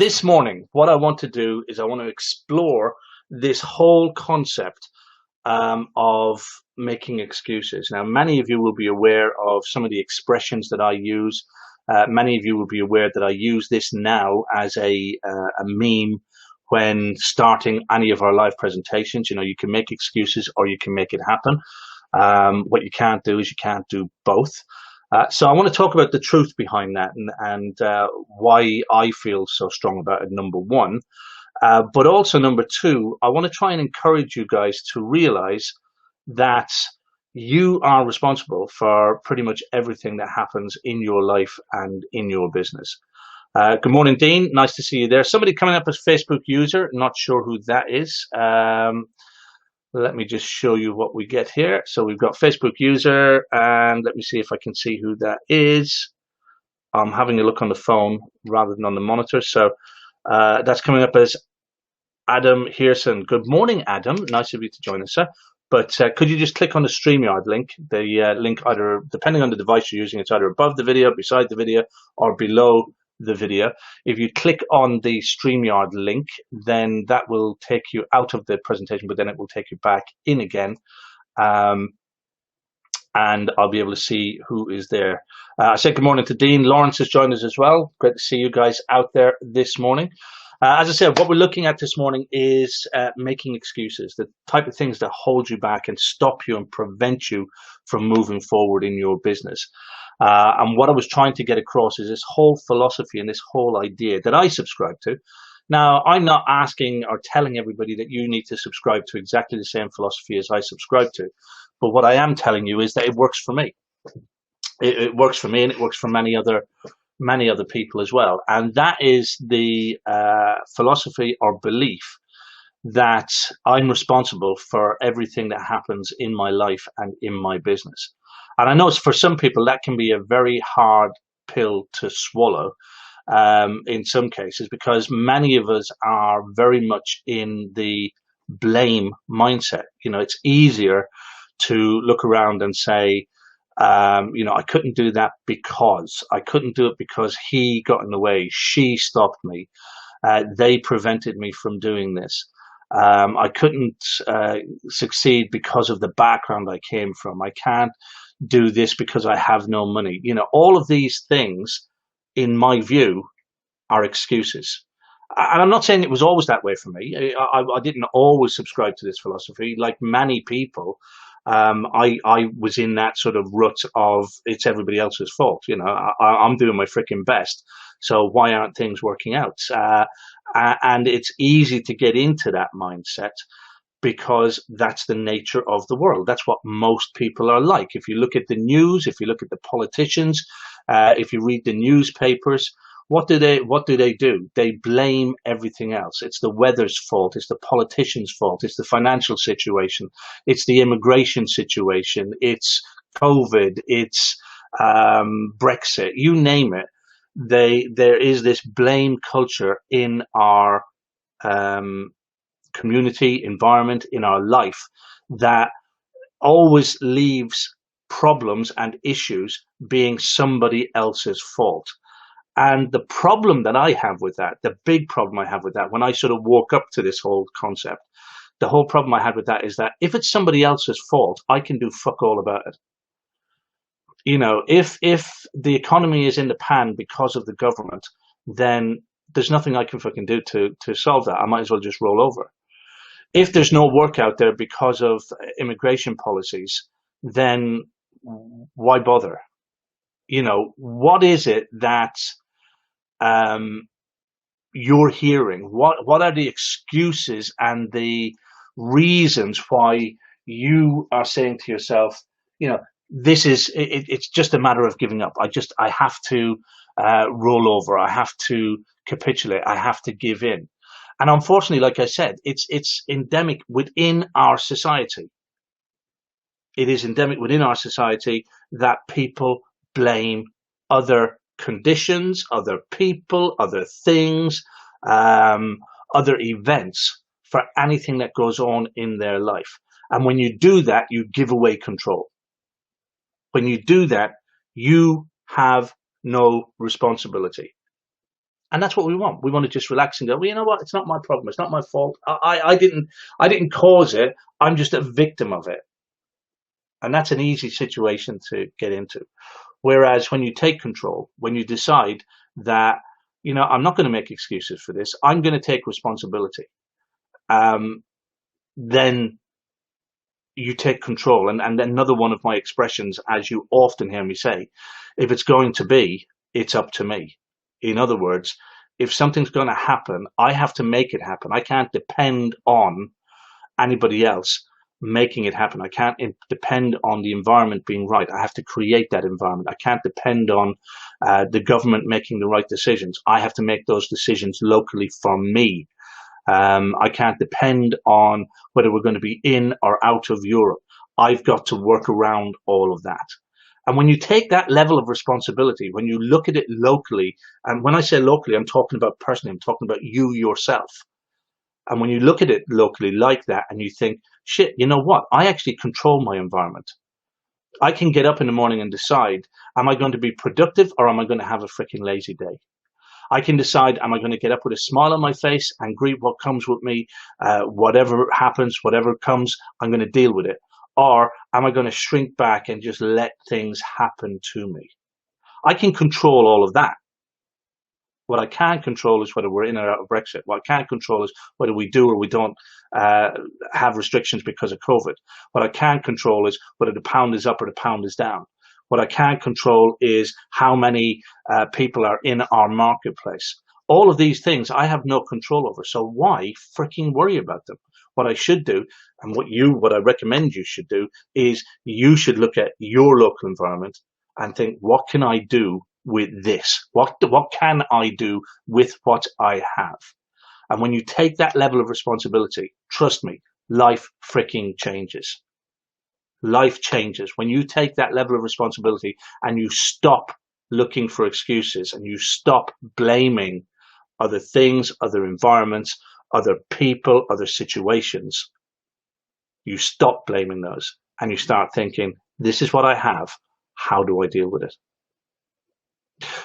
this morning, what I want to do is I want to explore this whole concept of making excuses. Now, many of you will be aware of some of the expressions that I use. Many of you will be aware that I use this now as a meme when starting any of our live presentations. You know, you can make excuses or you can make it happen. What you can't do is you can't do both. So I want to talk about the truth behind that and why I feel so strong about it, number one. But also, number two, I want to try and encourage you guys to realize that you are responsible for pretty much everything that happens in your life and in your business. Good morning, Dean. Nice to see you there. Somebody coming up as Facebook user. Not sure who that is. Let me just show you what we get here. So we've got Facebook user, and let me see if I can see who that is. I'm having a look on the phone rather than on the monitor. So that's coming up as Adam Hearson. Good morning, Adam. Nice of you to join us, sir. But could you just click on the StreamYard link? The link, either depending on the device you're using, it's either above the video, beside the video, or below the video. If you click on the StreamYard link, then that will take you out of the presentation, but then it will take you back in again. And I'll be able to see who is there. I said good morning to Dean. Lawrence has joined us as well. Great to see you guys out there this morning. As I said, what we're looking at this morning is making excuses, the type of things that hold you back and stop you and prevent you from moving forward in your business. And what I was trying to get across is this whole philosophy and this whole idea that I subscribe to. Now, I'm not asking or telling everybody that you need to subscribe to exactly the same philosophy as I subscribe to. But what I am telling you is that it works for me. It works for me, and it works for many other people as well. And that is the philosophy or belief that I'm responsible for everything that happens in my life and in my business. And I know for some people that can be a very hard pill to swallow in some cases, because many of us are very much in the blame mindset. You know, it's easier to look around and say, you know, I couldn't do that because I couldn't do it because he got in the way. She stopped me. They prevented me from doing this. I couldn't succeed because of the background I came from. I can't do this because I have no money. You know, all of these things, in my view, are excuses. And I'm not saying it was always that way for me. I didn't always subscribe to this philosophy. Like many people, I was in that sort of rut of it's everybody else's fault. You know, I'm doing my freaking best. So why aren't things working out? And it's easy to get into that mindset because that's the nature of the world. That's what most people are like. If you look at the news, if you look at the politicians, if you read the newspapers, what do they do? They blame everything else. It's the weather's fault. It's the politicians' fault. It's the financial situation. It's the immigration situation. It's COVID. It's Brexit. You name it. There is this blame culture in our community, environment, in our life that always leaves problems and issues being somebody else's fault. And the problem that I have with that, the big problem I have with that, when I sort of woke up to this whole concept, the whole problem I had with that is that if it's somebody else's fault, I can do fuck all about it. You know, if the economy is in the pan because of the government, then there's nothing I can fucking do to solve that. I might as well just roll over. If there's no work out there because of immigration policies, then why bother? You know, what is it that you're hearing? What are the excuses and the reasons why you are saying to yourself, you know, this is it's just a matter of giving up. I have to roll over. I have to capitulate. I have to give in. And unfortunately, like I said, it's endemic within our society. It is endemic within our society that people blame other conditions, other people, other things, other events for anything that goes on in their life. And when you do that, you give away control. When you do that, you have no responsibility. And that's what we want. We want to just relax and go, well, you know what? It's not my problem. It's not my fault. I didn't cause it. I'm just a victim of it. And that's an easy situation to get into. Whereas when you take control, when you decide that, I'm not going to make excuses for this, I'm going to take responsibility, um, then you take control. And another one of my expressions, as you often hear me say, if it's going to be, it's up to me. In other words, if something's going to happen, I have to make it happen. I can't depend on anybody else making it happen. I can't depend on the environment being right. I have to create that environment. I can't depend on the government making the right decisions. I have to make those decisions locally for me. I can't depend on whether we're going to be in or out of Europe. I've got to work around all of that. And when you take that level of responsibility, when you look at it locally, and when I say locally, I'm talking about personally, I'm talking about you yourself. And when you look at it locally like that and you think, shit, you know what? I actually control my environment. I can get up in the morning and decide, am I going to be productive or am I going to have a freaking lazy day? I can decide, am I going to get up with a smile on my face and greet what comes with me? Whatever happens, whatever comes, I'm going to deal with it. Or am I going to shrink back and just let things happen to me? I can control all of that. What I can't control is whether we're in or out of Brexit. What I can't control is whether we do or we don't have restrictions because of COVID. What I can't control is whether the pound is up or the pound is down. What I can't control is how many people are in our marketplace. All of these things I have no control over. So why freaking worry about them? What I should do, and what I recommend you should do, is you should look at your local environment and think, what can I do with this? What can I do with what I have? And when you take that level of responsibility, trust me, life freaking changes. Life changes when you take that level of responsibility and you stop looking for excuses and you stop blaming other things, other environments, other people, other situations. You stop blaming those and you start thinking, this is what I have. How do I deal with it?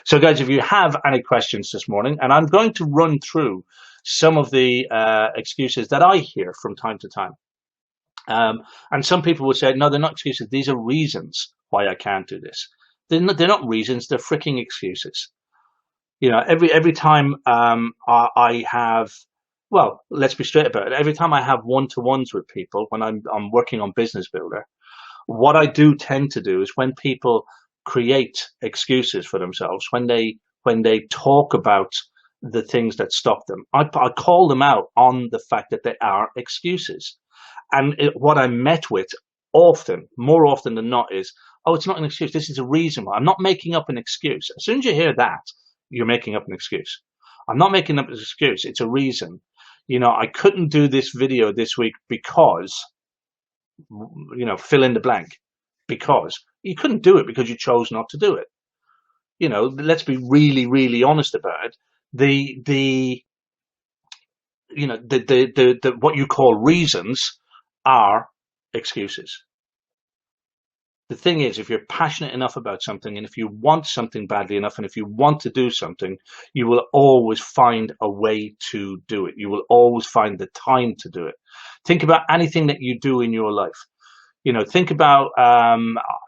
So guys, if you have any questions this morning, and I'm going to run through some of the excuses that I hear from time to time. And some people would say, no, they're not excuses. These are reasons why I can't do this. They're not reasons. They're freaking excuses. Every time I have, well, let's be straight about it. Every time I have one-to-ones with people when I'm working on Business Builder, what I do tend to do is when people create excuses for themselves, when they talk about the things that stop them, I call them out on the fact that they are excuses. And what I'm met with often, more often than not, is, oh, it's not an excuse. This is a reason why. I'm not making up an excuse. As soon as you hear that, you're making up an excuse. I'm not making up an excuse. It's a reason. I couldn't do this video this week because, fill in the blank. Because you couldn't do it because you chose not to do it. Let's be really, really honest about it. The what you call reasons are excuses. The thing is, if you're passionate enough about something and if you want something badly enough and if you want to do something, you will always find a way to do it. You will always find the time to do it. Think about anything that you do in your life. Think about,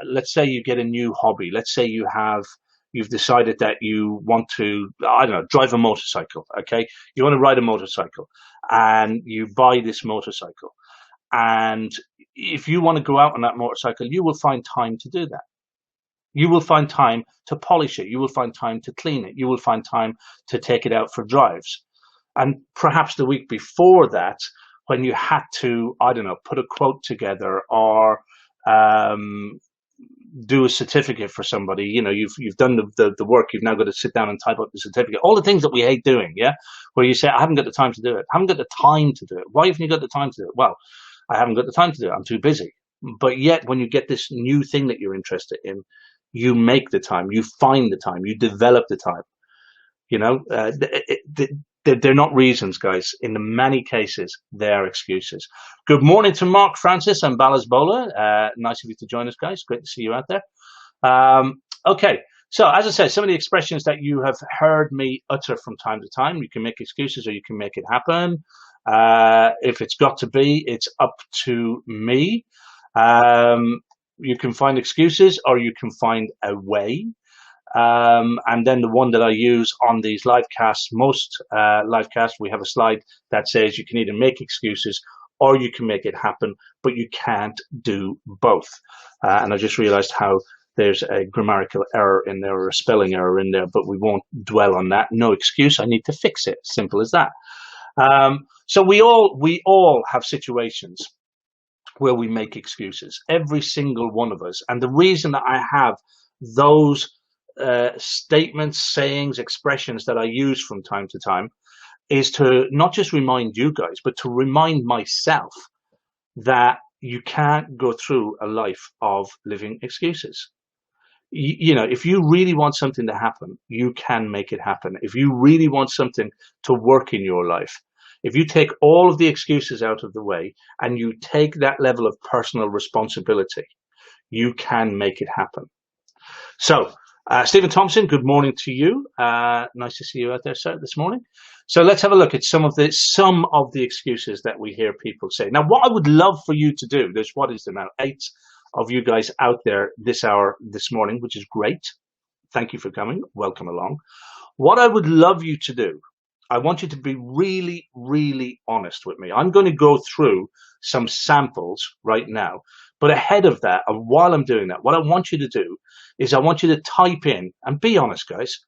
let's say you get a new hobby. Let's say you've decided that you want to, I don't know, drive a motorcycle. Okay. You want to ride a motorcycle and you buy this motorcycle. And if you want to go out on that motorcycle, you will find time to do that. You will find time to polish it. You will find time to clean it. You will find time to take it out for drives. And perhaps the week before that, when you had to, I don't know, put a quote together or do a certificate for somebody, you've done the work, you've now got to sit down and type up the certificate. All the things that we hate doing, yeah? Where you say, I haven't got the time to do it. I haven't got the time to do it. Why haven't you got the time to do it? Well, I haven't got the time to do it. I'm too busy. But yet, when you get this new thing that you're interested in, you make the time, you find the time, you develop the time. They're not reasons, guys. In the many cases, they're excuses. Good morning to Mark Francis and Ballas Bowler. Nice of you to join us, guys. Great to see you out there. Okay, So, as I said, some of the expressions that you have heard me utter from time to time, you can make excuses or you can make it happen. If it's got to be, it's up to me. Um, you can find excuses or you can find a way. And then the one that I use on these live casts, most live casts, we have a slide that says you can either make excuses or you can make it happen, but you can't do both. And I just realized how there's a grammatical error in there or a spelling error in there, but we won't dwell on that. No excuse. I need to fix it. Simple as that. So we all have situations where we make excuses, every single one of us. And the reason that I have those statements, sayings, expressions that I use from time to time is to not just remind you guys, but to remind myself that you can't go through a life of living excuses. You know, if you really want something to happen, you can make it happen. If you really want something to work in your life, if you take all of the excuses out of the way and you take that level of personal responsibility, you can make it happen. So, Stephen Thompson, good morning to you. Nice to see you out there, sir, this morning. So let's have a look at some of the excuses that we hear people say. Now, what I would love for you to do, there's what is there now, 8 of you guys out there this hour this morning, which is great. Thank you for coming. Welcome along. What I would love you to do, I want you to be really, really honest with me. I'm going to go through some samples right now. But ahead of that, and while I'm doing that, what I want you to do is I want you to type in, and be honest, guys,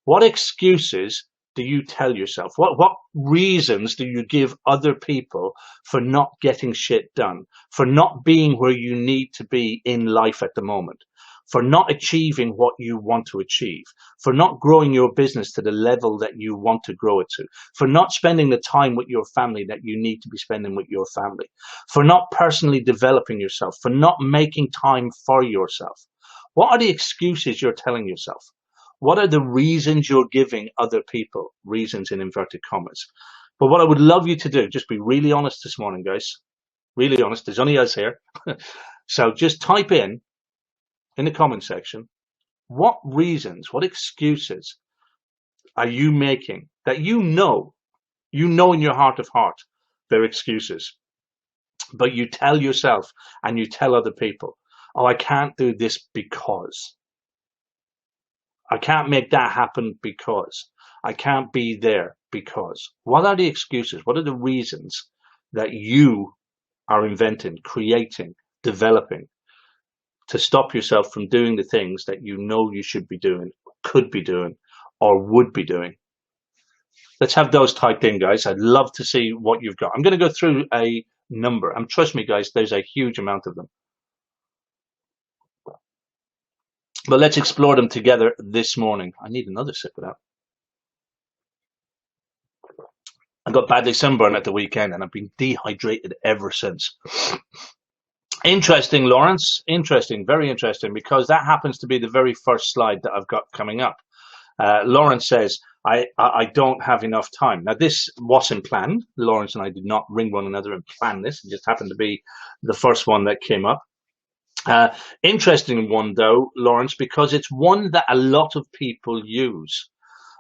what excuses do you tell yourself? What reasons do you give other people for not getting shit done, for not being where you need to be in life at the moment, for not achieving what you want to achieve, for not growing your business to the level that you want to grow it to, for not spending the time with your family that you need to be spending with your family, for not personally developing yourself, for not making time for yourself? What are the excuses you're telling yourself? What are the reasons you're giving other people? Reasons in inverted commas. But what I would love you to do, just be really honest this morning, guys. Really honest. There's only us here. So just type in the comment section, what reasons, what excuses are you making that you know in your heart of heart they're excuses, but you tell yourself and you tell other people, oh, I can't do this because. I can't make that happen because. I can't be there because. What are the excuses? What are the reasons that you are inventing, creating, developing to stop yourself from doing the things that you know you should be doing, could be doing, or would be doing? Let's have those typed in, guys. I'd love to see what you've got. I'm going to go through a number, and trust me, guys, there's a huge amount of them. But let's explore them together this morning. I need another sip of that. I got badly sunburned at the weekend, and I've been dehydrated ever since. Interesting, Lawrence. Interesting, very interesting, because that happens to be the very first slide that I've got coming up. Lawrence says, I don't have enough time. Now, this wasn't planned. Lawrence and I did not ring one another and plan this. It just happened to be the first one that came up. Interesting one, though, Lawrence, because it's one that a lot of people use.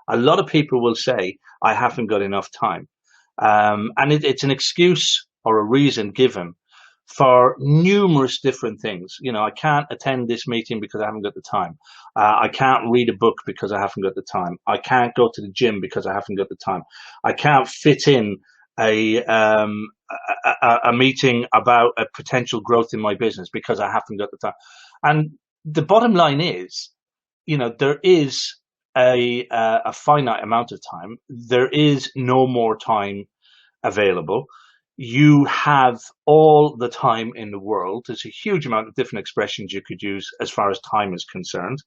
A lot of people will say, I haven't got enough time. And it's an excuse or a reason given for numerous different things. You know, I can't attend this meeting because I haven't got the time. I can't read a book because I haven't got the time. I can't go to the gym because I haven't got the time. I can't fit in a meeting about a potential growth in my business because I haven't got the time. And the bottom line is, you know, there is a finite amount of time. There is no more time available. You have all the time in the world. There's a huge amount of different expressions you could use as far as time is concerned.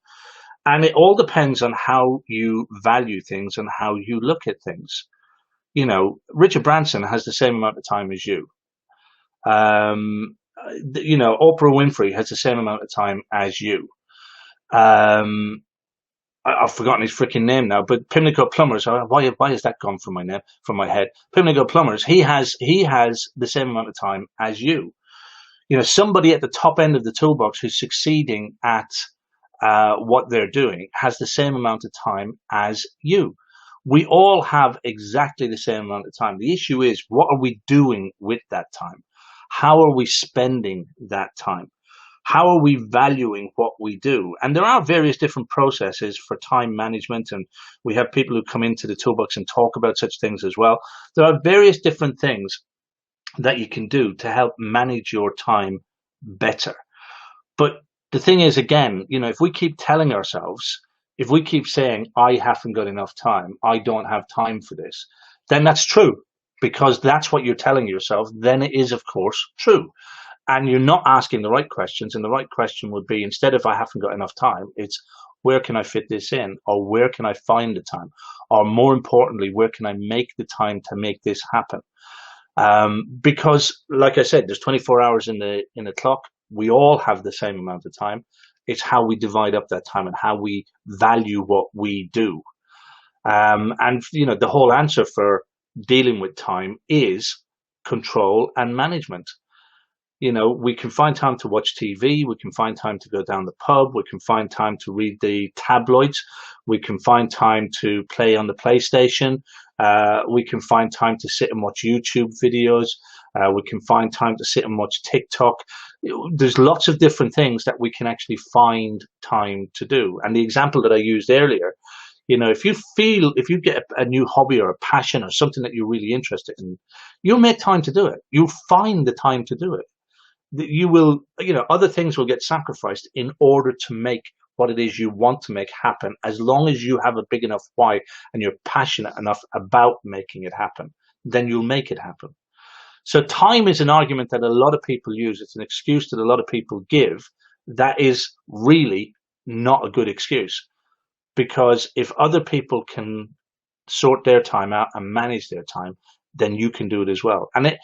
And it all depends on how you value things and how you look at things. You know, Richard Branson has the same amount of time as you. You know, Oprah Winfrey has the same amount of time as you. I've forgotten his freaking name now, but Pimlico Plumbers. Why has that gone from my head? Pimlico Plumbers. He has the same amount of time as you. You know, somebody at the top end of the toolbox who's succeeding at what they're doing has the same amount of time as you. We all have exactly the same amount of time. The issue is, what are we doing with that time? How are we spending that time? How are we valuing what we do? And there are various different processes for time management, and we have people who come into the toolbox and talk about such things as well. There are various different things that you can do to help manage your time better. But the thing is, again, if we keep telling ourselves, if we keep saying, I haven't got enough time, I don't have time for this, then that's true, because that's what you're telling yourself. Then it is, of course, true. And you're not asking the right questions. And the right question would be, instead of I haven't got enough time, it's where can I fit this in? Or where can I find the time? Or more importantly, where can I make the time to make this happen? Because, like I said, there's 24 hours in the clock. We all have the same amount of time. It's how we divide up that time and how we value what we do. And the whole answer for dealing with time is control and management. We can find time to watch TV, we can find time to go down the pub, we can find time to read the tabloids, we can find time to play on the PlayStation, we can find time to sit and watch YouTube videos, we can find time to sit and watch TikTok. There's lots of different things that we can actually find time to do. And the example that I used earlier, if you get a new hobby or a passion or something that you're really interested in, you'll make time to do it. You'll find the time to do it. You will, other things will get sacrificed in order to make what it is you want to make happen, as long as you have a big enough why and you're passionate enough about making it happen, then you'll make it happen. So time is an argument that a lot of people use. It's an excuse that a lot of people give that is really not a good excuse, because if other people can sort their time out and manage their time, then you can do it as well. And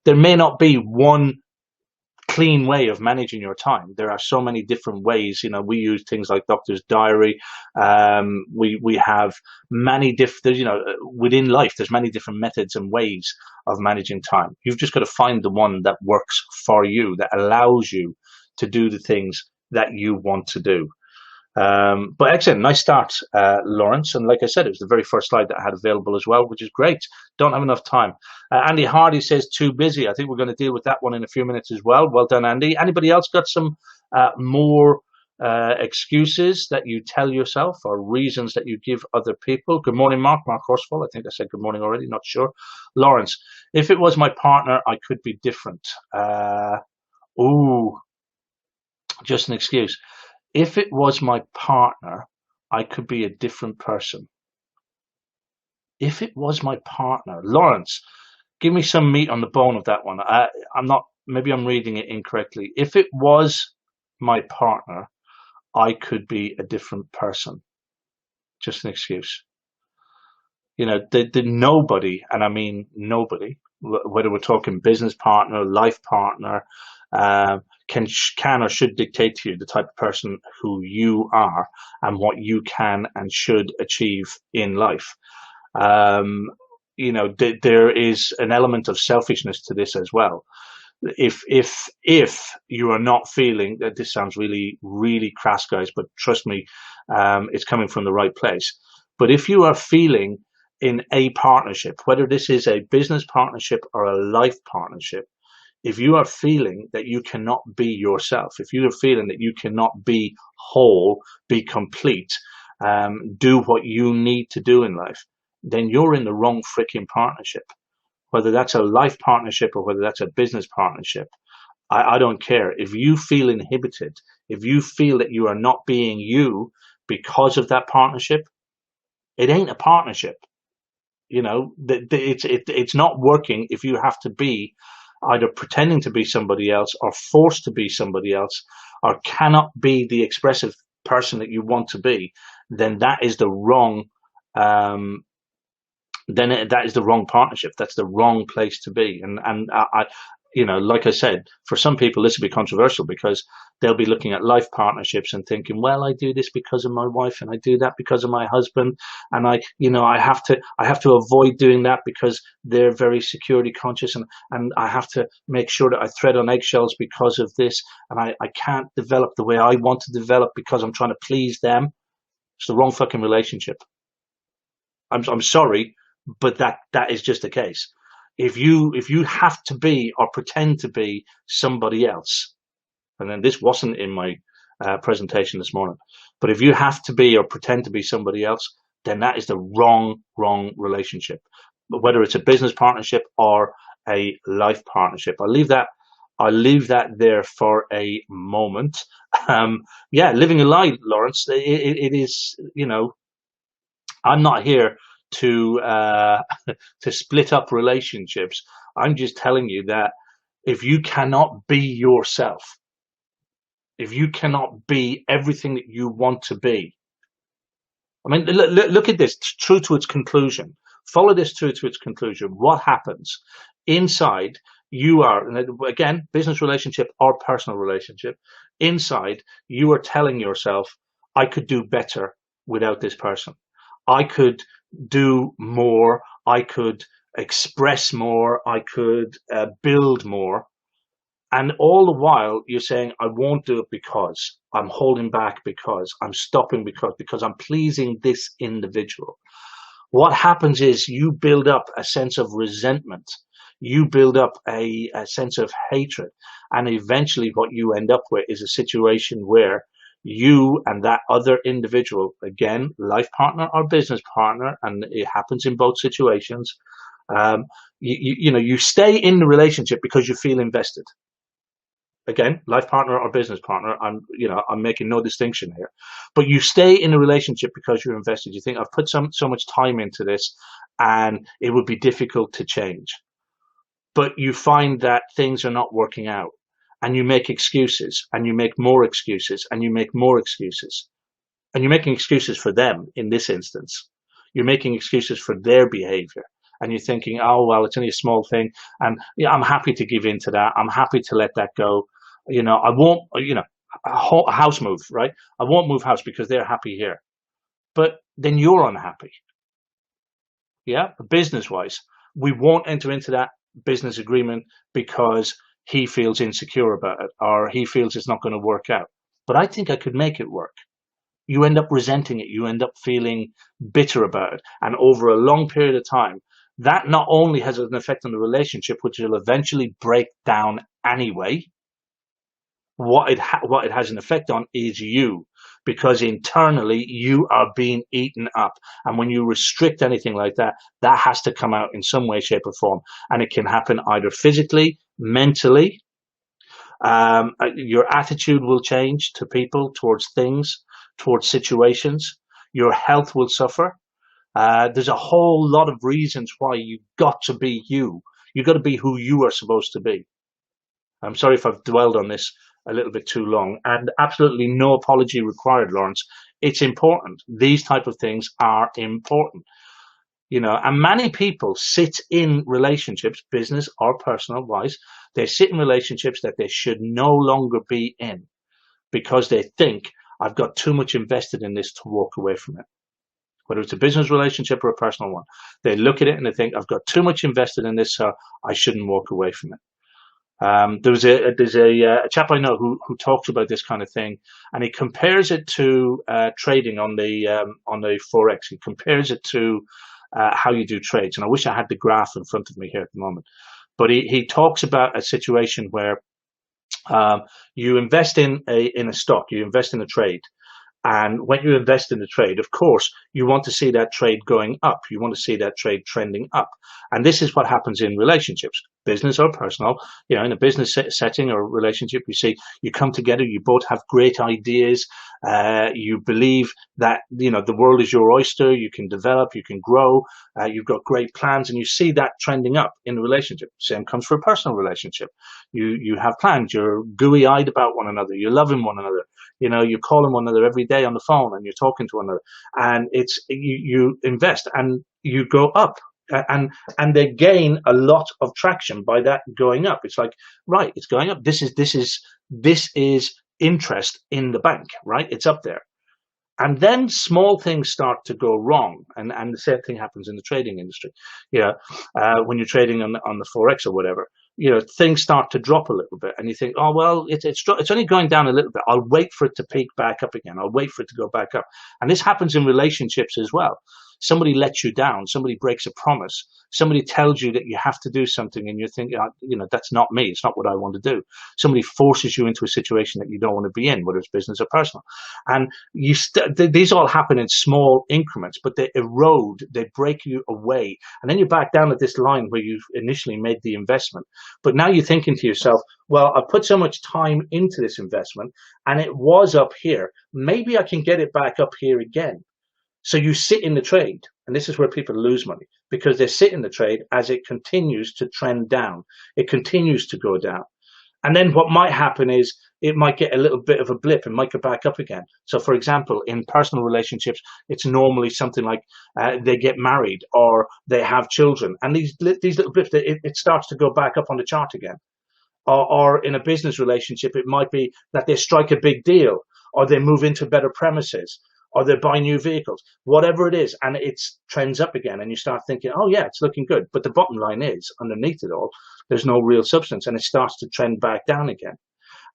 there may not be one clean way of managing your time. There are so many different ways. We use things like Doctor's Diary. We have many different, within life, there's many different methods and ways of managing time. You've just got to find the one that works for you, that allows you to do the things that you want to do. But excellent, nice start, Lawrence. And like I said, it was the very first slide that I had available as well, which is great. Don't have enough time. Andy Hardy says too busy. I think we're going to deal with that one in a few minutes as well. Well done, Andy. Anybody else got some more excuses that you tell yourself or reasons that you give other people? Good morning, Mark Horsfall. I think I said good morning already, not sure. Lawrence, if it was my partner, I could be different. Just an excuse. If it was my partner, I could be a different person. If it was my partner, Lawrence, give me some meat on the bone of that one. Maybe I'm reading it incorrectly. If it was my partner, I could be a different person. Just an excuse. The nobody, and I mean nobody, whether we're talking business partner, life partner, can or should dictate to you the type of person who you are and what you can and should achieve in life. There is an element of selfishness to this as well. If you are not feeling that, this sounds really, really crass, guys, but trust me, it's coming from the right place. But if you are feeling in a partnership, whether this is a business partnership or a life partnership, if you are feeling that you cannot be yourself, if you are feeling that you cannot be whole, be complete, do what you need to do in life, then you're in the wrong freaking partnership. Whether that's a life partnership or whether that's a business partnership, I don't care. If you feel inhibited, if you feel that you are not being you because of that partnership, it ain't a partnership. It's not working if you have to be either pretending to be somebody else or forced to be somebody else or cannot be the expressive person that you want to be. Then that is the wrong that is the wrong partnership. That's the wrong place to be. And like I said, for some people this will be controversial because they'll be looking at life partnerships and thinking, well, I do this because of my wife and I do that because of my husband. And I have to avoid doing that because they're very security conscious, and I have to make sure that I tread on eggshells because of this. And I can't develop the way I want to develop because I'm trying to please them. It's the wrong fucking relationship. I'm sorry, but that is just the case. If you have to be or pretend to be somebody else, and then this wasn't in my presentation this morning, but if you have to be or pretend to be somebody else, then that is the wrong relationship. But whether it's a business partnership or a life partnership, I'll leave that there for a moment. Yeah, living a lie, Lawrence. It is, I'm not here to to split up relationships. I'm just telling you that if you cannot be yourself, if you cannot be everything that you want to be, I mean, look at this true to its conclusion. Follow this through to its conclusion. What happens inside? You are, again, business relationship or personal relationship. Inside, you are telling yourself, I could do better without this person. I could do more. I could express more. I could build more. And all the while you're saying, I won't do it because I'm holding back, because I'm stopping, because I'm pleasing this individual. What happens is you build up a sense of resentment. You build up a sense of hatred. And eventually what you end up with is a situation where you and that other individual, again, life partner or business partner, and it happens in both situations, you stay in the relationship because you feel invested. Again, life partner or business partner, I'm making no distinction here, but you stay in a relationship because you're invested. You think, I've put so much time into this and it would be difficult to change, but you find that things are not working out, and you make excuses and you make more excuses and you make more excuses, and you're making excuses for them. In this instance, you're making excuses for their behavior, and you're thinking, oh well, it's only a small thing, and yeah, I'm happy to give in to that, I'm happy to let that go. I won't, a house move, right? I won't move house because they're happy here, but then you're unhappy. Yeah, business wise, we won't enter into that business agreement because he feels insecure about it, or he feels it's not going to work out, but I think I could make it work. You end up resenting it. You end up feeling bitter about it. And over a long period of time, that not only has an effect on the relationship, which will eventually break down anyway, what it has an effect on is you, because internally you are being eaten up. And when you restrict anything like that, that has to come out in some way, shape, or form. And it can happen either physically, mentally. Your attitude will change to people, towards things, towards situations. Your health will suffer. There's a whole lot of reasons why you've got to be you. You've got to be who you are supposed to be. I'm sorry if I've dwelled on this a little bit too long, and absolutely no apology required, Lawrence. It's important. These type of things are important. And many people sit in relationships, business or personal wise, they sit in relationships that they should no longer be in, because they think, I've got too much invested in this to walk away from it. Whether it's a business relationship or a personal one, they look at it and they think, I've got too much invested in this, so I shouldn't walk away from it. There's a chap I know who talks about this kind of thing, and he compares it to trading on the Forex. He compares it to how you do trades, and I wish I had the graph in front of me here at the moment. But he talks about a situation where you invest in a stock, you invest in a trade. And when you invest in a trade, of course, you want to see that trade going up. You want to see that trade trending up. And this is what happens in relationships, business or personal. In a business setting or relationship, you see, you come together, you both have great ideas. You believe that, the world is your oyster. You can develop, you can grow. You've got great plans, and you see that trending up in the relationship. Same comes for a personal relationship. You have plans. You're gooey-eyed about one another. You're loving one another. You're calling one another every day on the phone, and you're talking to one another, and it's you invest and you go up. and they gain a lot of traction by that going up. It's like, right, it's going up. This is interest in the bank, right? It's up there. And then small things start to go wrong, and the same thing happens in the trading industry. When you're trading on the forex or whatever, things start to drop a little bit, and you think, oh well, it's only going down a little bit. I'll wait for it to peak back up again. I'll wait for it to go back up. And this happens in relationships as well. Somebody lets you down. Somebody breaks a promise. Somebody tells you that you have to do something, and you're thinking, that's not me. It's not what I want to do. Somebody forces you into a situation that you don't want to be in, whether it's business or personal. And these all happen in small increments, but they erode, they break you away. And then you're back down at this line where you initially made the investment. But now you're thinking to yourself, well, I put so much time into this investment and it was up here. Maybe I can get it back up here again. So you sit in the trade, and this is where people lose money, because they sit in the trade as it continues to trend down. It continues to go down. And then what might happen is it might get a little bit of a blip and might go back up again. So, for example, in personal relationships, it's normally something like they get married or they have children. And these little blips, it starts to go back up on the chart again. Or in a business relationship, it might be that they strike a big deal, or they move into better premises, or they buy new vehicles, whatever it is, and it trends up again, and you start thinking, oh yeah, it's looking good. But the bottom line is, underneath it all, there's no real substance, and it starts to trend back down again.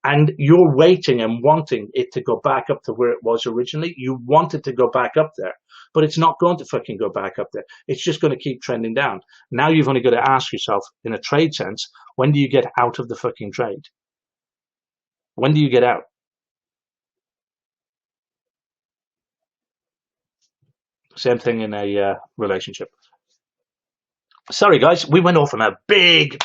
And you're waiting and wanting it to go back up to where it was originally. You want it to go back up there, but it's not going to fucking go back up there. It's just going to keep trending down. Now you've only got to ask yourself, in a trade sense, when do you get out of the fucking trade? When do you get out? Same thing in a relationship. Sorry, guys, we went off on a big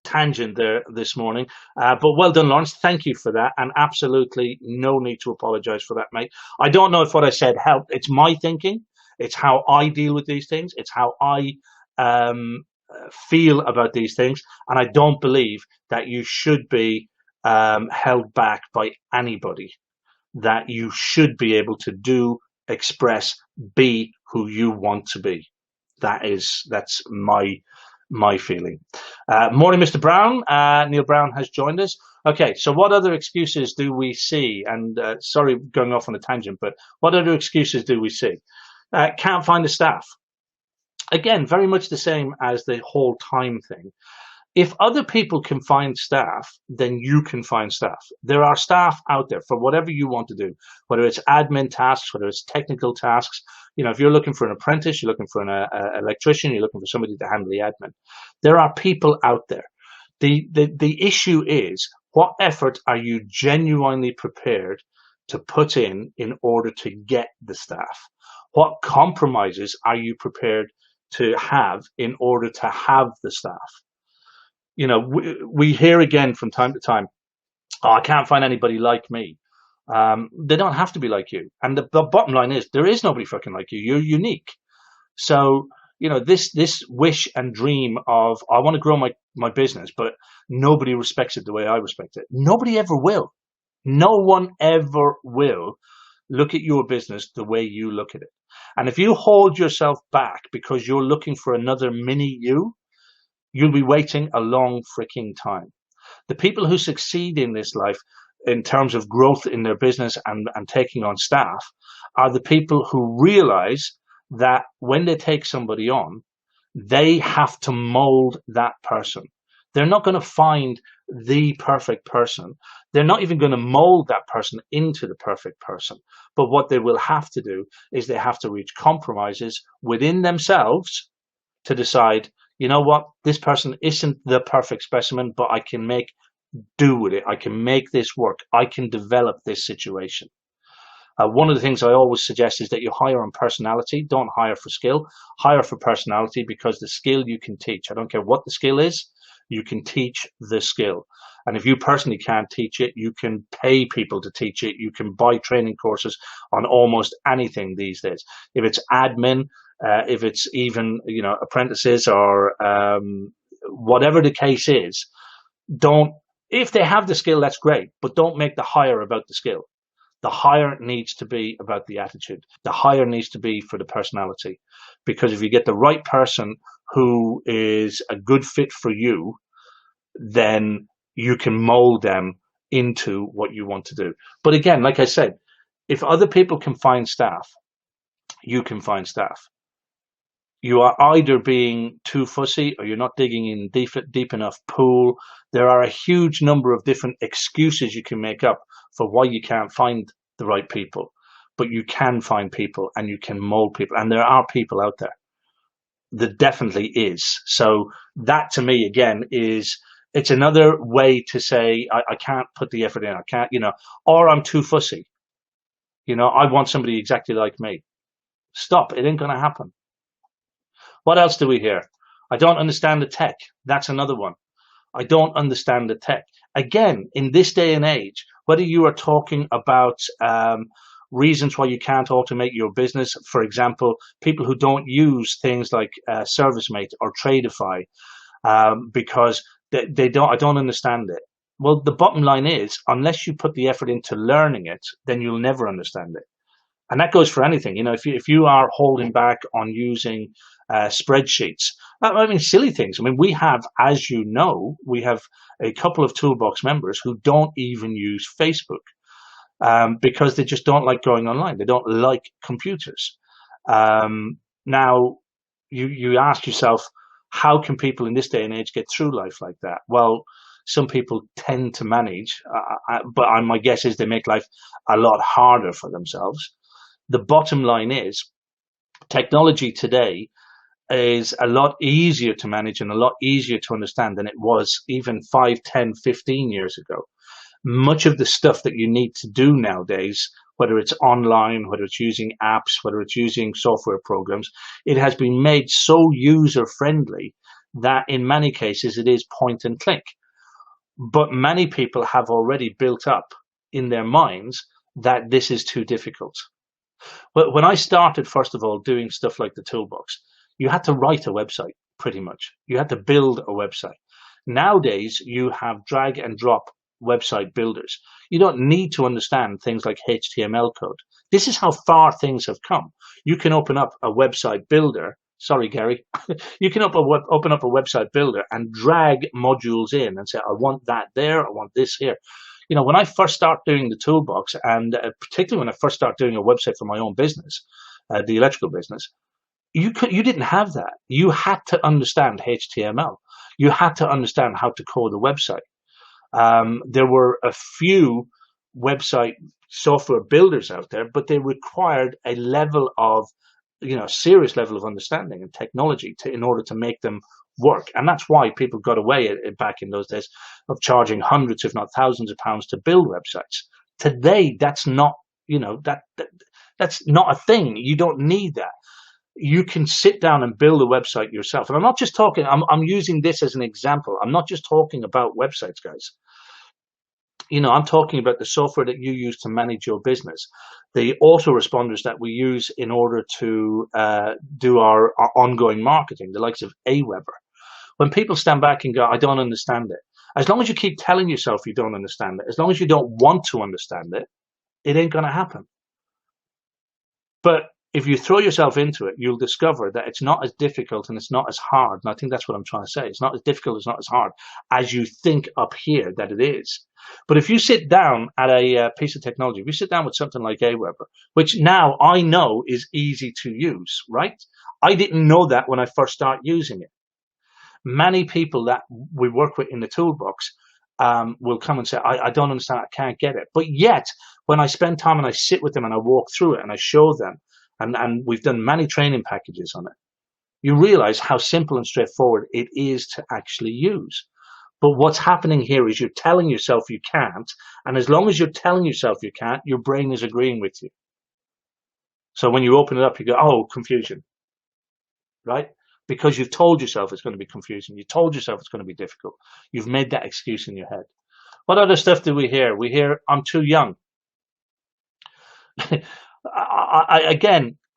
tangent there this morning, but well done, Lawrence. Thank you for that, and absolutely no need to apologize for that, mate. I don't know if what I said helped. It's my thinking. It's how I deal with these things. It's how I feel about these things, and I don't believe that you should be held back by anybody. That you should be able to do, express, be who you want to be. That's my feeling. Morning, Mr. Brown. Neil Brown has joined us. Okay, so what other excuses do we see? And sorry, going off on a tangent, but what other excuses do we see? Can't find the staff. Again, very much the same as the whole time thing. If other people can find staff, then you can find staff. There are staff out there for whatever you want to do, whether it's admin tasks, whether it's technical tasks. If you're looking for an apprentice, you're looking for an electrician, you're looking for somebody to handle the admin. There are people out there. The issue is, what effort are you genuinely prepared to put in order to get the staff? What compromises are you prepared to have in order to have the staff? We hear again from time to time, oh, I can't find anybody like me. They don't have to be like you. And the bottom line is, there is nobody fucking like you. You're unique. So, this wish and dream of, I want to grow my business, but nobody respects it the way I respect it. Nobody ever will. No one ever will look at your business the way you look at it. And if you hold yourself back because you're looking for another mini you, you'll be waiting a long freaking time. The people who succeed in this life in terms of growth in their business and taking on staff are the people who realize that when they take somebody on, they have to mold that person. They're not going to find the perfect person. They're not even going to mold that person into the perfect person. But what they will have to do is they have to reach compromises within themselves to decide, you know what, this person isn't the perfect specimen, but I can make do with it. I can make this work. I can develop this situation. One of the things I always suggest is that you hire on personality. Don't hire for skill. Hire for personality, because the skill you can teach. I don't care what the skill is. You can teach the skill. And if you personally can't teach it, you can pay people to teach it. You can buy training courses on almost anything these days. If it's admin, if it's even, apprentices or whatever the case is, if they have the skill, that's great, but don't make the hire about the skill. the higher it needs to be about the attitude. The higher it needs to be for the personality. Because if you get the right person who is a good fit for you, then you can mold them into what you want to do. But again, like I said, if other people can find staff, you can find staff. You are either being too fussy or you're not digging in deep enough pool. There are a huge number of different excuses you can make up for why you can't find the right people. But you can find people and you can mold people. And there are people out there. There definitely is. So that to me, again, it's another way to say, I can't put the effort in. I can't, or I'm too fussy. I want somebody exactly like me. Stop. It ain't going to happen. What else do we hear? I don't understand the tech. That's another one. I don't understand the tech. Again, in this day and age, whether you are talking about reasons why you can't automate your business, for example, people who don't use things like ServiceMate or Tradeify because they don't. I don't understand it. Well, the bottom line is, unless you put the effort into learning it, then you'll never understand it. And that goes for anything. If you are holding back on using spreadsheets, I mean, silly things. I mean, we have, as you know, we have a couple of Toolbox members who don't even use Facebook because they just don't like going online. They don't like computers. Now, you ask yourself, how can people in this day and age get through life like that? Well, some people tend to manage, but my guess is they make life a lot harder for themselves. The bottom line is technology today is a lot easier to manage and a lot easier to understand than it was even 5, 10, 15 years ago. Much of the stuff that you need to do nowadays, whether it's online, whether it's using apps, whether it's using software programs, it has been made so user-friendly that in many cases it is point and click. But many people have already built up in their minds that this is too difficult. But when I started, first of all, doing stuff like the Toolbox, you had to write a website, pretty much. You had to build a website. Nowadays, you have drag and drop website builders. You don't need to understand things like HTML code. This is how far things have come. You can open up a website builder. Sorry, Gary. You can open up a website builder and drag modules in and say, I want that there, I want this here. When I first start doing the Toolbox, and particularly when I first start doing a website for my own business, the electrical business, you didn't have that. You had to understand HTML. You had to understand how to code a website. There were a few website software builders out there, but they required a level of, serious level of understanding and technology in order to make them work. And that's why people got away back in those days of charging hundreds, if not thousands of pounds to build websites. Today, that's not, that's not a thing. You don't need that. You can sit down and build a website yourself. And I'm not just talking, I'm using this as an example. I'm not just talking about websites, guys. I'm talking about the software that you use to manage your business, the autoresponders that we use in order to do our ongoing marketing, the likes of Aweber. When people stand back and go, I don't understand it, as long as you keep telling yourself you don't understand it, as long as you don't want to understand it, it ain't going to happen. But if you throw yourself into it, you'll discover that it's not as difficult and it's not as hard. And I think that's what I'm trying to say. It's not as difficult, it's not as hard as you think up here that it is. But if you sit down at a piece of technology, if you sit down with something like Aweber, which now I know is easy to use, right? I didn't know that when I first started using it. Many people that we work with in the Toolbox will come and say, I don't understand, I can't get it. But yet, when I spend time and I sit with them and I walk through it and I show them, and we've done many training packages on it, you realize how simple and straightforward it is to actually use. But what's happening here is you're telling yourself you can't, and as long as you're telling yourself you can't, your brain is agreeing with you. So when you open it up, you go, oh, confusion, right? Because you've told yourself it's going to be confusing. You told yourself it's going to be difficult. You've made that excuse in your head. What other stuff do we hear? We hear, I'm too young.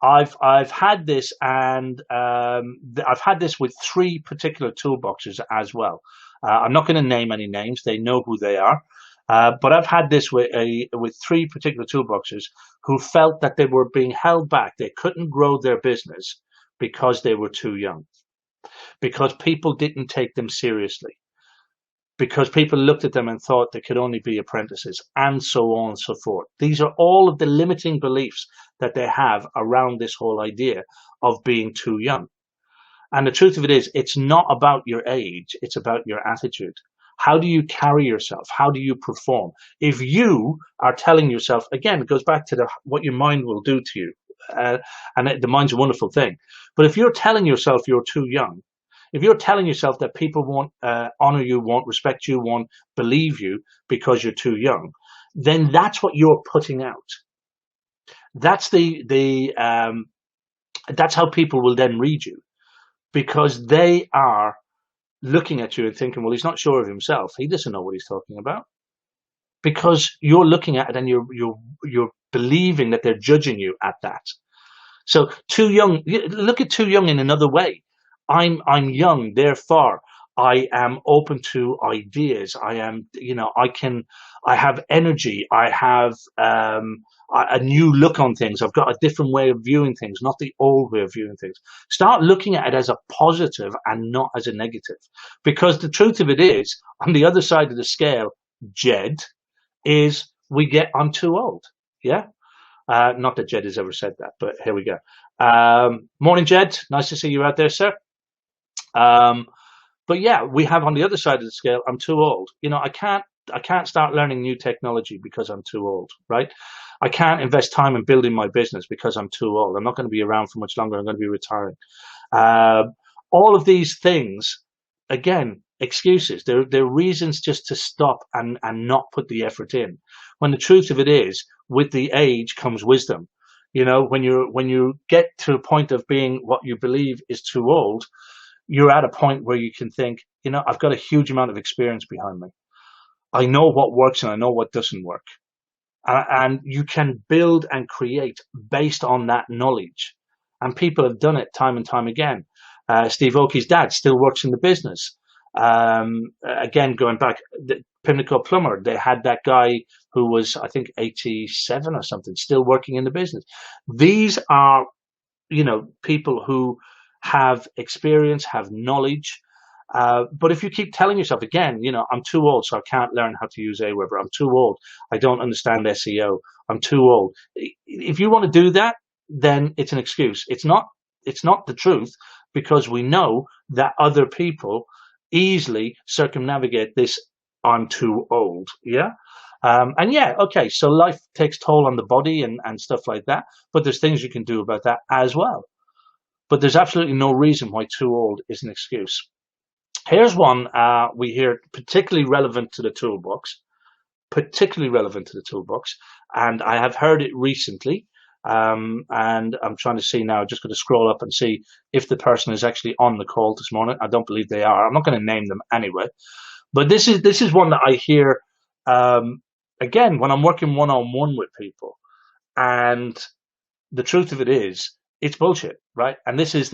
I've had this, and I've had this with 3 particular toolboxes as well. I'm not going to name any names. They know who they are. But I've had this with three particular toolboxes who felt that they were being held back. They couldn't grow their business because they were too young, because people didn't take them seriously, because people looked at them and thought they could only be apprentices, and so on and so forth. These are all of the limiting beliefs that they have around this whole idea of being too young. And the truth of it is, it's not about your age, it's about your attitude. How do you carry yourself? How do you perform? If you are telling yourself, again, it goes back to what your mind will do to you. And the mind's a wonderful thing. But if you're telling yourself you're too young, if you're telling yourself that people won't honor you, won't respect you, won't believe you because you're too young, then that's what you're putting out. That's that's how people will then read you, because they are looking at you and thinking, well, he's not sure of himself. He doesn't know what he's talking about, because you're looking at it and you're believing that they're judging you at that. So too young. Look at too young in another way. I'm young, therefore I am open to ideas. I am, I have energy. I have a new look on things. I've got a different way of viewing things, not the old way of viewing things. Start looking at it as a positive and not as a negative, because the truth of it is, on the other side of the scale, Jed, is we get, I'm too old. Yeah. Not that Jed has ever said that, but here we go. Morning, Jed. Nice to see you out there, sir. But yeah, we have on the other side of the scale, I'm too old. I can't start learning new technology because I'm too old, right? I can't invest time in building my business because I'm too old. I'm not going to be around for much longer. I'm going to be retiring. All of these things, again, excuses. They're reasons just to stop and not put the effort in. When the truth of it is, with the age comes wisdom. When you get to a point of being what you believe is too old, you're at a point where you can think, I've got a huge amount of experience behind me. I know what works and I know what doesn't work. And you can build and create based on that knowledge. And people have done it time and time again. Steve Aoki's dad still works in the business. Again, going back, the Pinnacle Plumber, they had that guy who was, I think, 87 or something, still working in the business. These are, people who have experience, have knowledge. But if you keep telling yourself, again, I'm too old, so I can't learn how to use Aweber. I'm too old. I don't understand SEO. I'm too old. If you want to do that, then it's an excuse. It's not the truth, because we know that other people easily circumnavigate this I'm too old. Yeah. And yeah, okay, so life takes toll on the body and stuff like that, but there's things you can do about that as well. But there's absolutely no reason why too old is an excuse. Here's one we hear particularly relevant to the toolbox, and I have heard it recently. And I'm trying to see now, just going to scroll up and see if the person is actually on the call this morning. I don't believe they are. I'm not going to name them anyway. But this is one that I hear, again, when I'm working one-on-one with people. And the truth of it is, it's bullshit, right? And this is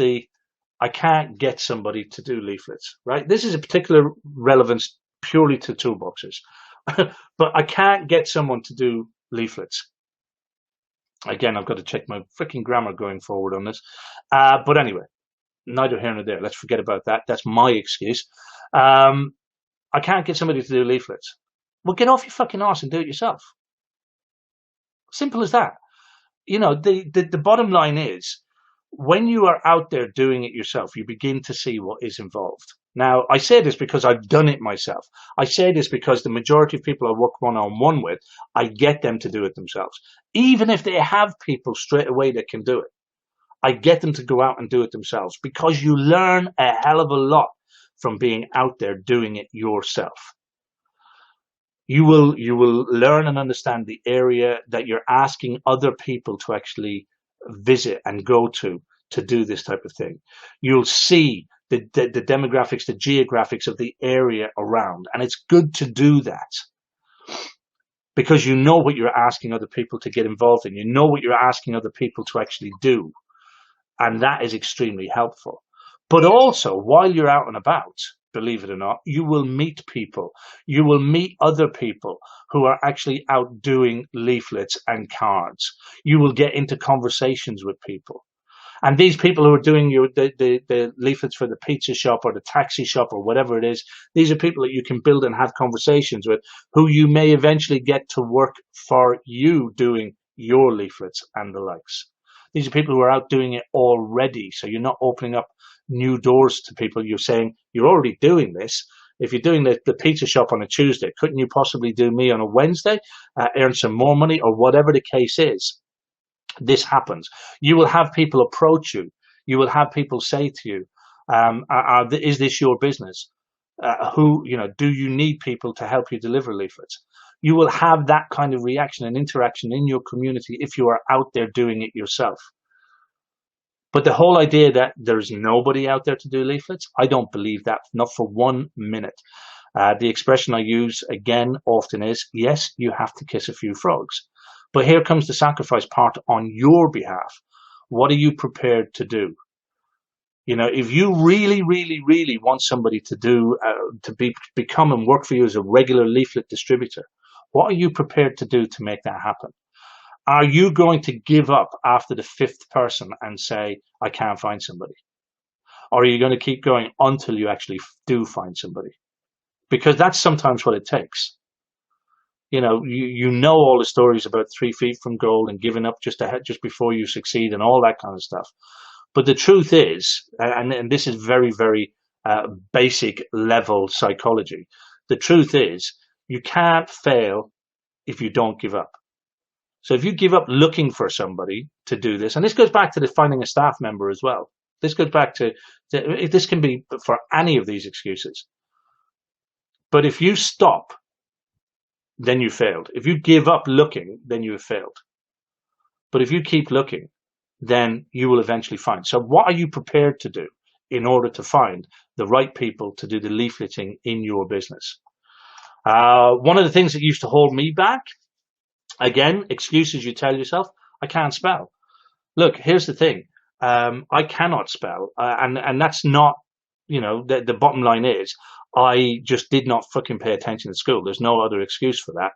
I can't get somebody to do leaflets, right? This is a particular relevance purely to toolboxes. But I can't get someone to do leaflets. Again, I've got to check my freaking grammar going forward on this. But anyway, neither here nor there. Let's forget about that. That's my excuse. I can't get somebody to do leaflets. Well, get off your fucking arse and do it yourself. Simple as that. The bottom line is, when you are out there doing it yourself, you begin to see what is involved. Now, I say this because I've done it myself. I say this because the majority of people I work one-on-one with, I get them to do it themselves. Even if they have people straight away that can do it, I get them to go out and do it themselves, because you learn a hell of a lot from being out there doing it yourself. You will learn and understand the area that you're asking other people to actually visit and go to do this type of thing. You'll see the demographics, the geographics of the area around, and it's good to do that, because you know what you're asking other people to get involved in. You know what you're asking other people to actually do, and that is extremely helpful. But also, while you're out and about, believe it or not, you will meet people. You will meet other people who are actually out doing leaflets and cards. You will get into conversations with people. And these people who are doing the leaflets for the pizza shop or the taxi shop or whatever it is, these are people that you can build and have conversations with, who you may eventually get to work for you doing your leaflets and the likes. These are people who are out doing it already. So you're not opening up new doors to people. You're saying, you're already doing this. If you're doing the pizza shop on a Tuesday, couldn't you possibly do me on a Wednesday, earn some more money, or whatever the case is? This happens. You will have people approach you. You will have people say to you, is this your business? Do you need people to help you deliver leaflets? You will have that kind of reaction and interaction in your community if you are out there doing it yourself. But the whole idea that there's nobody out there to do leaflets, I don't believe that, not for 1 minute. The expression I use again often is, yes, you have to kiss a few frogs. But here comes the sacrifice part on your behalf. What are you prepared to do? If you really, really, really want somebody to become and work for you as a regular leaflet distributor, what are you prepared to do to make that happen? Are you going to give up after the 5th person and say, I can't find somebody? Or are you going to keep going until you actually do find somebody? Because that's sometimes what it takes. You know all the stories about 3 feet from goal and giving up just before you succeed and all that kind of stuff. But the truth is, and this is very, very basic level psychology, the truth is you can't fail if you don't give up. So if you give up looking for somebody to do this, and this goes back to the finding a staff member as well. This goes back to this can be for any of these excuses. But if you stop, then you failed. If you give up looking, then you have failed. But if you keep looking, then you will eventually find. So what are you prepared to do in order to find the right people to do the leafleting in your business? One of the things that used to hold me back, again, excuses you tell yourself, I can't spell. Look, here's the thing. I cannot spell. And that's not, the bottom line is, I just did not fucking pay attention at school. There's no other excuse for that.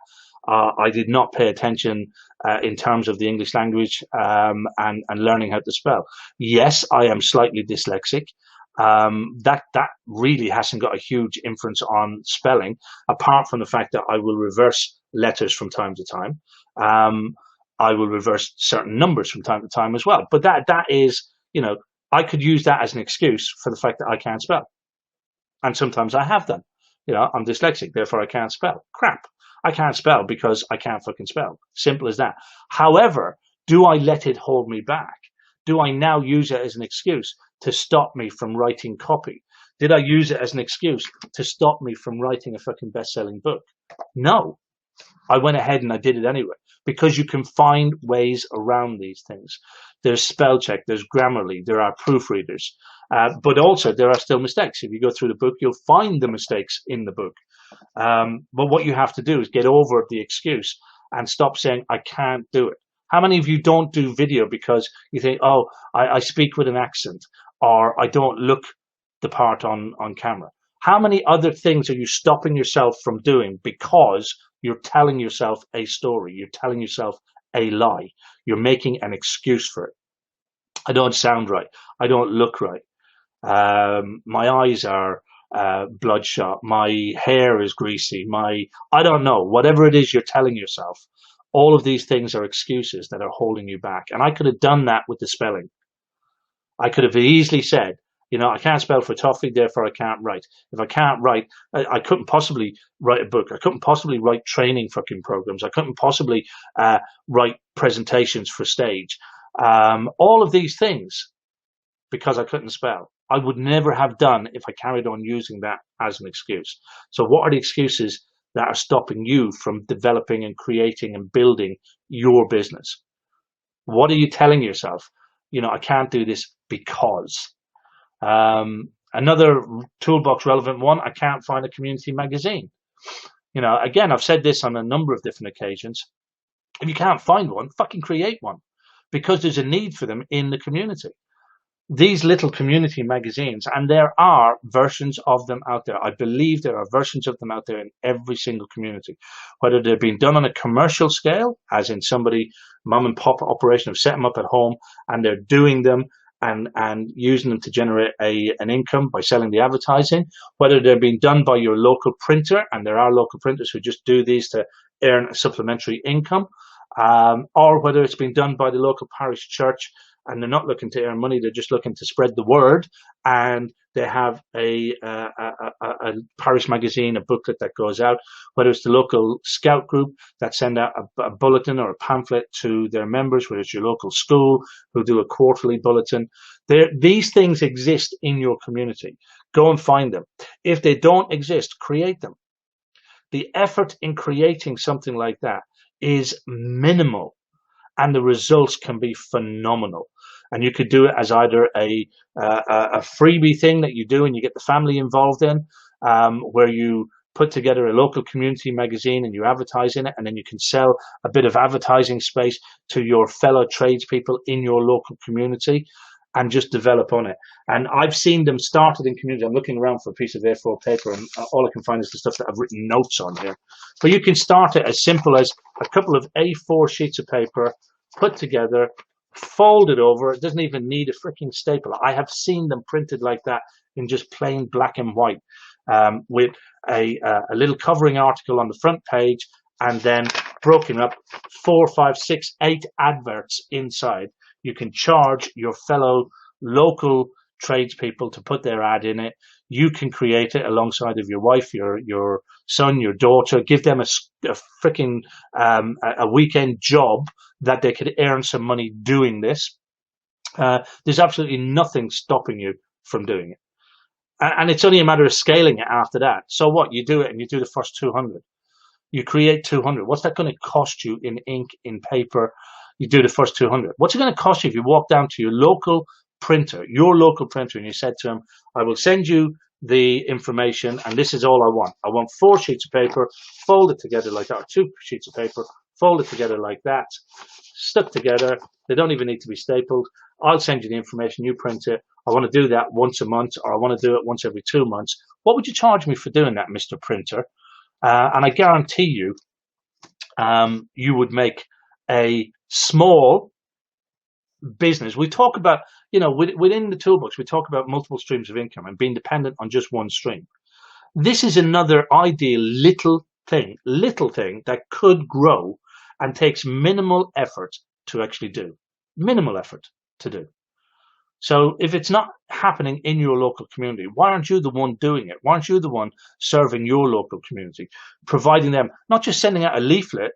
I did not pay attention in terms of the English language and learning how to spell. Yes, I am slightly dyslexic. That really hasn't got a huge influence on spelling, apart from the fact that I will reverse letters from time to time. I will reverse certain numbers from time to time as well. But that is, I could use that as an excuse for the fact that I can't spell. And sometimes I have done. I'm dyslexic, therefore I can't spell. Crap. I can't spell because I can't fucking spell. Simple as that. However, do I let it hold me back? Do I now use it as an excuse to stop me from writing copy? Did I use it as an excuse to stop me from writing a fucking best-selling book? No. I went ahead and I did it anyway, because you can find ways around these things. There's spell check, there's Grammarly, there are proofreaders, but also there are still mistakes. If you go through the book, you'll find the mistakes in the book. But what you have to do is get over the excuse and stop saying, I can't do it. How many of you don't do video because you think, oh, I speak with an accent, or I don't look the part on camera? How many other things are you stopping yourself from doing because you're telling yourself a story? You're telling yourself a lie. You're making an excuse for it. I don't sound right. I don't look right. My eyes are bloodshot. My hair is greasy. I don't know. Whatever it is you're telling yourself, all of these things are excuses that are holding you back. And I could have done that with the spelling. I could have easily said, I can't spell for toffee, therefore I can't write. If I can't write, I couldn't possibly write a book. I couldn't possibly write training fucking programs. I couldn't possibly write presentations for stage. All of these things, because I couldn't spell, I would never have done if I carried on using that as an excuse. So what are the excuses that are stopping you from developing and creating and building your business? What are you telling yourself? I can't do this because. Another toolbox relevant one, I can't find a community magazine. Again, I've said this on a number of different occasions. If you can't find one, fucking create one, because there's a need for them in the community. these little community magazines, and there are versions of them out there. I believe there are versions of them out there in every single community, whether they're being done on a commercial scale, as in somebody, mom and pop operation, have set them up at home and they're doing them and using them to generate an income by selling the advertising, whether they're being done by your local printer, and there are local printers who just do these to earn a supplementary income, or whether it's been done by the local parish church and they're not looking to earn money, they're just looking to spread the word, and they have a parish magazine, a booklet that goes out, whether it's the local scout group that send out a bulletin or a pamphlet to their members, whether it's your local school who do a quarterly bulletin. These things exist in your community. Go and find them. If they don't exist, create them. The effort in creating something like that is minimal, and the results can be phenomenal. And you could do it as either a freebie thing that you do and you get the family involved in, where you put together a local community magazine and you advertise in it, and then you can sell a bit of advertising space to your fellow tradespeople in your local community and just develop on it. And I've seen them started in community. I'm looking around for a piece of A4 paper, and all I can find is the stuff that I've written notes on here. But you can start it as simple as a couple of A4 sheets of paper put together, folded over. It doesn't even need a freaking staple. I have seen them printed like that in just plain black and white, with a little covering article on the front page, and then broken up 4, 5, 6, 8 adverts inside. You can charge your fellow local tradespeople to put their ad in it. You can create it alongside of your wife, your son, your daughter. Give them a freaking a weekend job that they could earn some money doing this. There's absolutely nothing stopping you from doing it. And it's only a matter of scaling it after that. So what? You do it and you do the first 200. You create 200. What's that going to cost you in ink, in paper? You do the first 200. What's it going to cost you if you walk down to your local printer, and you said to him, I will send you the information and this is all I want. I want 4 sheets of paper, folded together like that, or 2 sheets of paper, folded together like that, stuck together. They don't even need to be stapled. I'll send you the information, you print it. I want to do that once a month, or I want to do it once every 2 months. What would you charge me for doing that, Mr. Printer? And I guarantee you, you would make a small business. We talk about, within the toolbox, we talk about multiple streams of income and being dependent on just one stream. This is another ideal little thing that could grow and takes minimal effort to actually do. Minimal effort to do. So if it's not happening in your local community, why aren't you the one doing it? Why aren't you the one serving your local community, providing them, not just sending out a leaflet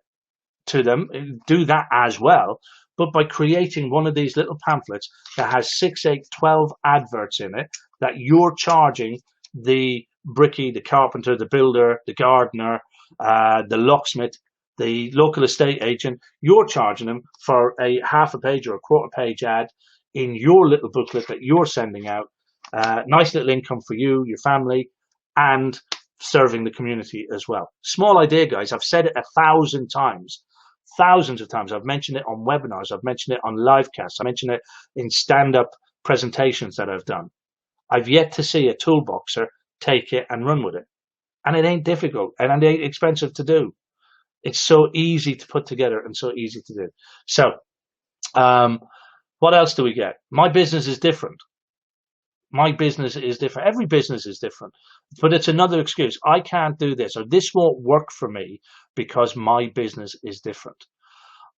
to them, do that as well, but by creating one of these little pamphlets that has 6, 8, 12 adverts in it that you're charging the brickie, the carpenter, the builder, the gardener, the locksmith, the local estate agent, you're charging them for a half a page or a quarter page ad in your little booklet that you're sending out. Nice little income for you, your family, and serving the community as well. Small idea, guys. I've said it 1,000 times. Thousands of times. I've mentioned it on webinars. I've mentioned it on live casts. I mentioned it in stand-up presentations that I've done. I've yet to see a toolboxer take it and run with it. And it ain't difficult, and it ain't expensive to do. It's so easy to put together and so easy to do. So, what else do we get? My business is different. My business is different. Every business is different. But it's another excuse. I can't do this, or this won't work for me because my business is different.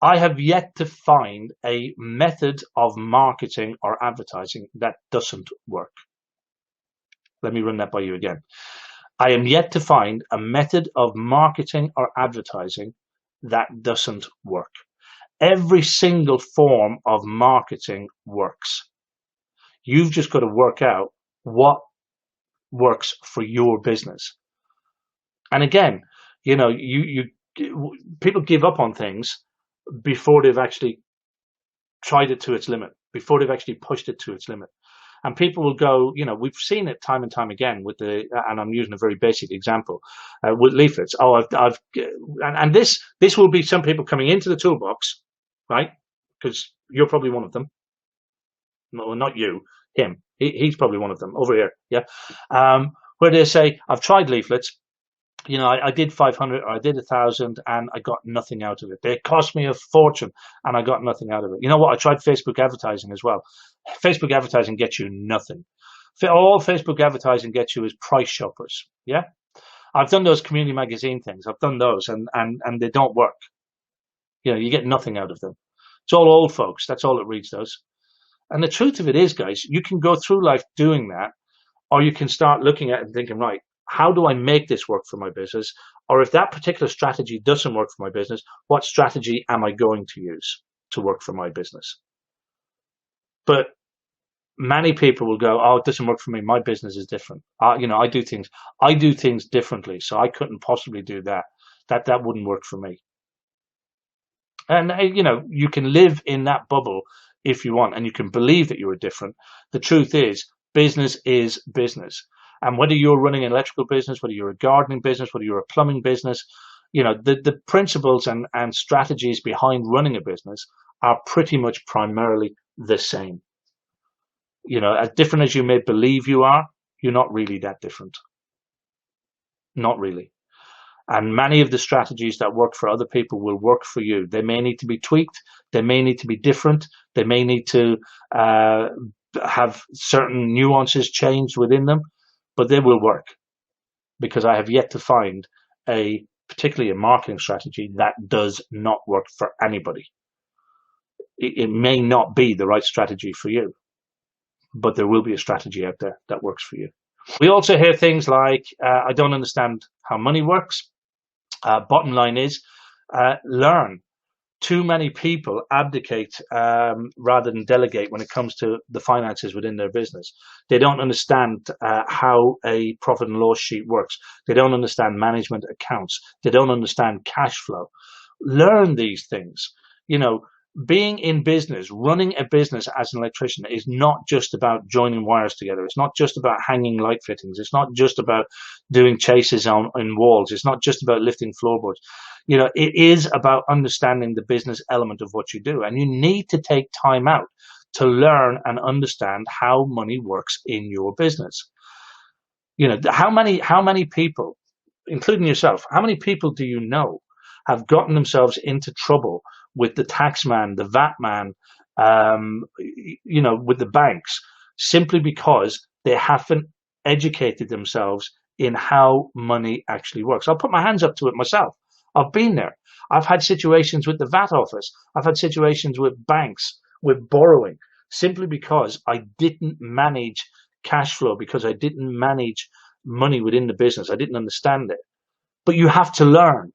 I have yet to find a method of marketing or advertising that doesn't work. Let me run that by you again. I am yet to find a method of marketing or advertising that doesn't work. Every single form of marketing works. You've just got to work out what works for your business. And again, people give up on things before they've actually tried it to its limit, before they've actually pushed it to its limit. And people will go, we've seen it time and time again with and I'm using a very basic example, with leaflets. And this will be some people coming into the toolbox, right? Because you're probably one of them. well, not you, him. He's probably one of them over here. Yeah. Where they say, I've tried leaflets. You know, I did 500 or I did 1,000 and I got nothing out of it. They cost me a fortune and I got nothing out of it. You know what? I tried Facebook advertising as well. Facebook advertising gets you nothing. All Facebook advertising gets you is price shoppers. Yeah. I've done those community magazine things. I've done those and they don't work. You know, you get nothing out of them. It's all old folks. That's all it reads those. And the truth of it is, guys, you can go through life doing that, or you can start looking at it and thinking, right, how do I make this work for my business? Or if that particular strategy doesn't work for my business, what strategy am I going to use to work for my business? But many people will go, oh, it doesn't work for me. My business is different. You know, I do things differently. So I couldn't possibly do that. That wouldn't work for me. And, you know, you can live in that bubble if you want, and you can believe that you are different. The truth is, business is business. And whether you're running an electrical business, whether you're a gardening business, whether you're a plumbing business, you know, the principles and strategies behind running a business are pretty much primarily the same. You know, as different as you may believe you are, you're not really that different. Not really. And many of the strategies that work for other people will work for you. They may need to be tweaked. They may need to be different. They may need to have certain nuances changed within them, but they will work, because I have yet to find particularly a marketing strategy that does not work for anybody. It may not be the right strategy for you, but there will be a strategy out there that works for you. We also hear things like, I don't understand how money works. Bottom line is, learn. Too many people abdicate rather than delegate when it comes to the finances within their business. They don't understand how a profit and loss sheet works. They don't understand management accounts. They don't understand cash flow. Learn these things. You know, being in business, running a business as an electrician is not just about joining wires together. It's not just about hanging light fittings. It's not just about doing chases on walls. It's not just about lifting floorboards. You know, it is about understanding the business element of what you do. And you need to take time out to learn and understand how money works in your business. You know, how many people, including yourself, how many people do you know have gotten themselves into trouble with the tax man, the VAT man, you know, with the banks, simply because they haven't educated themselves in how money actually works? I'll put my hands up to it myself. I've been there. I've had situations with the VAT office. I've had situations with banks, with borrowing, simply because I didn't manage cash flow, because I didn't manage money within the business. I didn't understand it. But you have to learn.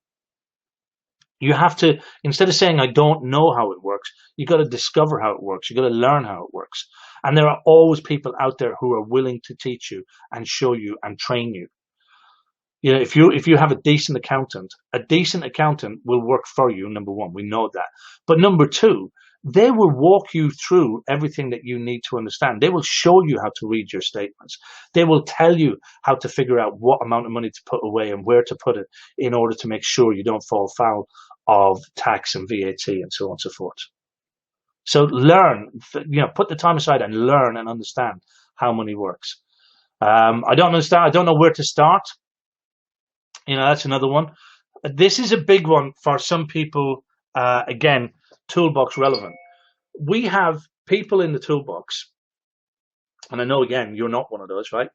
You have to, instead of saying, I don't know how it works, you got to discover how it works. You got to learn how it works. And there are always people out there who are willing to teach you and show you and train you. You know, if you have a decent accountant will work for you. Number one, we know that. But number two, they will walk you through everything that you need to understand. They will show you how to read your statements. They will tell you how to figure out what amount of money to put away and where to put it in order to make sure you don't fall foul of tax and VAT and so on and so forth. So learn, you know, put the time aside and learn and understand how money works. I don't understand. I don't know where to start. You know, that's another one. This is a big one for some people. Again, toolbox relevant. We have people in the toolbox, and I know, again, you're not one of those, right?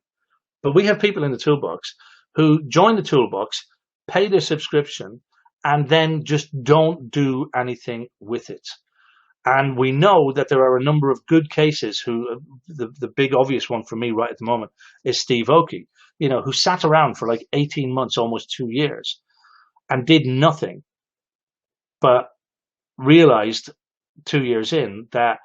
But we have people in the toolbox who join the toolbox, pay their subscription, and then just don't do anything with it. And we know that there are a number of good cases who, the big obvious one for me right at the moment is Steve Aoki, you know, who sat around for like 18 months, almost 2 years, and did nothing, but realized 2 years in that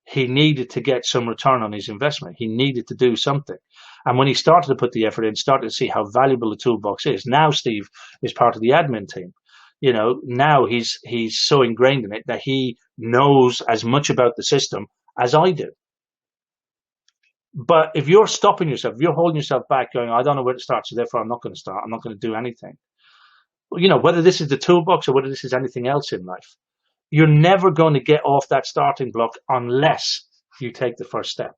he needed to get some return on his investment. He needed to do something. And when he started to put the effort in, started to see how valuable the toolbox is, now Steve is part of the admin team. You know, now he's so ingrained in it that he knows as much about the system as I do. But if you're stopping yourself, if you're holding yourself back going, I don't know where to start, so therefore I'm not going to start, I'm not going to do anything. Well, you know, whether this is the toolbox or whether this is anything else in life, you're never going to get off that starting block unless you take the first step.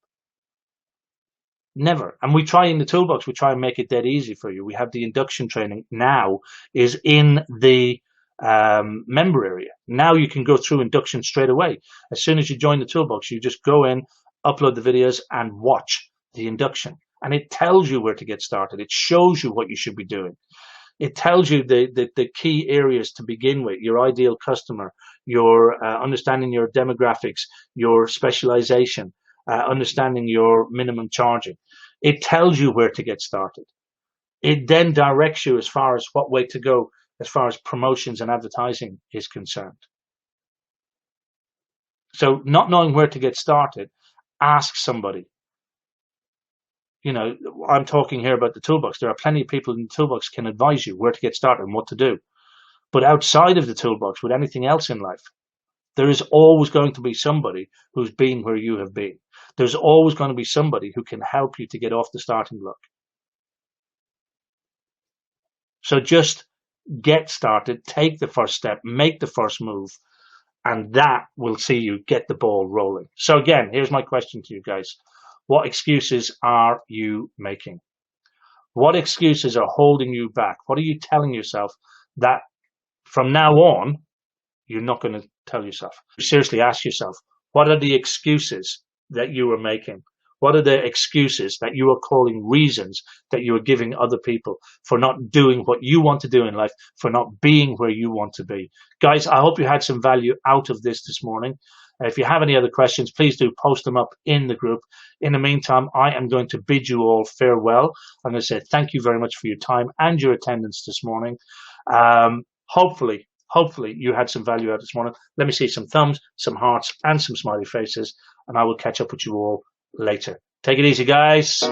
Never. And we try in the toolbox, we try and make it dead easy for you. We have the induction training now is in the member area. Now you can go through induction straight away. As soon as you join the toolbox, you just go in, upload the videos and watch the induction. And it tells you where to get started. It shows you what you should be doing. It tells you the key areas to begin with, your ideal customer, your understanding your demographics, your specialization, understanding your minimum charging. It tells you where to get started. It then directs you as far as what way to go as far as promotions and advertising is concerned. So not knowing where to get started, ask somebody. You know, I'm talking here about the toolbox. There are plenty of people in the toolbox can advise you where to get started and what to do. But outside of the toolbox, with anything else in life, there is always going to be somebody who's been where you have been. There's always going to be somebody who can help you to get off the starting block. So just get started, take the first step, make the first move, and that will see you get the ball rolling. So again, here's my question to you guys. What excuses are you making? What excuses are holding you back? What are you telling yourself that from now on, you're not going to tell yourself? Seriously, ask yourself, what are the excuses that you are making? What are the excuses that you are calling reasons that you are giving other people for not doing what you want to do in life, for not being where you want to be? Guys, I hope you had some value out of this morning. If you have any other questions, please do post them up in the group. In the meantime, I am going to bid you all farewell. I'm going to say thank you very much for your time and your attendance this morning. Hopefully you had some value out this morning. Let me see some thumbs, some hearts, and some smiley faces, and I will catch up with you all later. Take it easy, guys.